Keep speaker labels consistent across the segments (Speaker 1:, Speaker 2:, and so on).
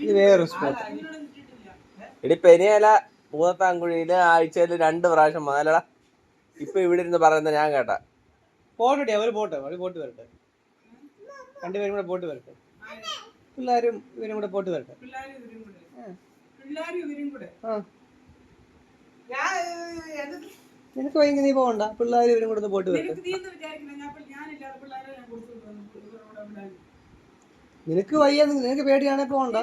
Speaker 1: ഇത് വേറൊരു സ്പോട്ട്.
Speaker 2: ഇടി പെരിയാല പൂതത്താങ്കുഴിയില് ആഴ്ചയിൽ 2 പ്രാവശ്യം മുതലടാ. ഇപ്പൊ ഇവിടെ ഇരുന്ന് പറയുന്നത് ഞാൻ കേട്ടാ.
Speaker 1: പോട്ടെ, അവര് പോട്ട് വരട്ടെ. രണ്ടുപേരും കൂടെ പോട്ട് വരട്ടെ. പിള്ളേരും ഇവരും കൂടെ പോട്ട് വരട്ടെ. നിനക്ക് വൈകി നീ പോകണ്ട. പിള്ളേരും ഇവരും കൂടെ പോട്ട് വരട്ടെ. നിനക്ക് വയ്യ, നിനക്ക് പേടിയാണെ പോകണ്ട.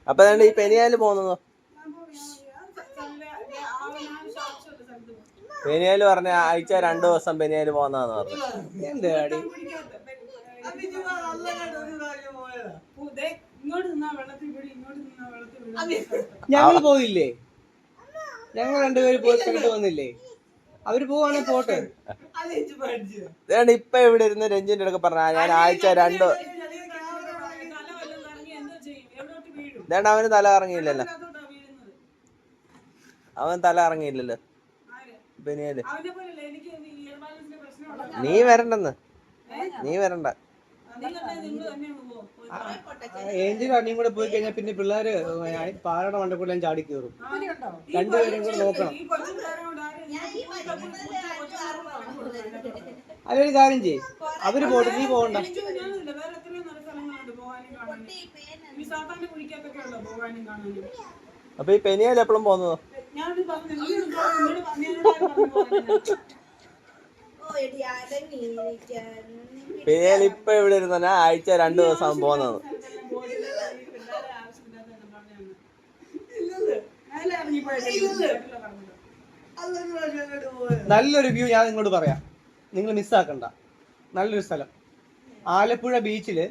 Speaker 2: അപ്പൊ ഈ പെനിയാല് പോകുന്നതോ? പെനിയാല് പറഞ്ഞ ആഴ്ച 2 ദിവസം പെനിയാല് പോകുന്നതാന്ന് പറഞ്ഞു.
Speaker 1: എന്താടി ഞങ്ങൾ പോയില്ലേ? ഞങ്ങൾ രണ്ടുപേരും പോയിട്ട് വന്നില്ലേ? അവര് പോവാണെ പോട്ടെ.
Speaker 2: ഇപ്പൊ ഇവിടെ ഇരുന്ന് രഞ്ജിന്റെ അടുക്ക പറഞ്ഞ ഞാൻ ആഴ്ച 2 ഇതാണ്ട് അവന് തല ഇറങ്ങിയില്ലല്ലോ. അവൻ തല ഇറങ്ങിയില്ലല്ലോ ബനിയല്. നീ വരണ്ട.
Speaker 1: ഏഞ്ചലും അനിയും കൂടെ പോയി കഴിഞ്ഞാൽ പിന്നെ പിള്ളേര് പാറയുടെ മണ്ടക്കൂടെ ചാടി കയറും. രണ്ടുപേരും കൂടെ നോക്കണം. അതൊരു കാര്യം ചെയ്യ്, അവര് പോട്ടെ, നീ പോകണ്ട.
Speaker 2: അപ്പൊ ഈ പെനിയാൽ എപ്പോഴും പോകുന്നതോ? പെനിയാൽ ഇപ്പൊ ഇവിടെ ഇരുന്ന ആഴ്ച 2 ദിവസം പോകുന്നത്.
Speaker 1: നല്ലൊരു വ്യൂ ഞാൻ നിങ്ങളോട് പറയാം, നിങ്ങൾ മിസ്സാക്കണ്ട. നല്ലൊരു സ്ഥലം, ആലപ്പുഴ ബീച്ചില്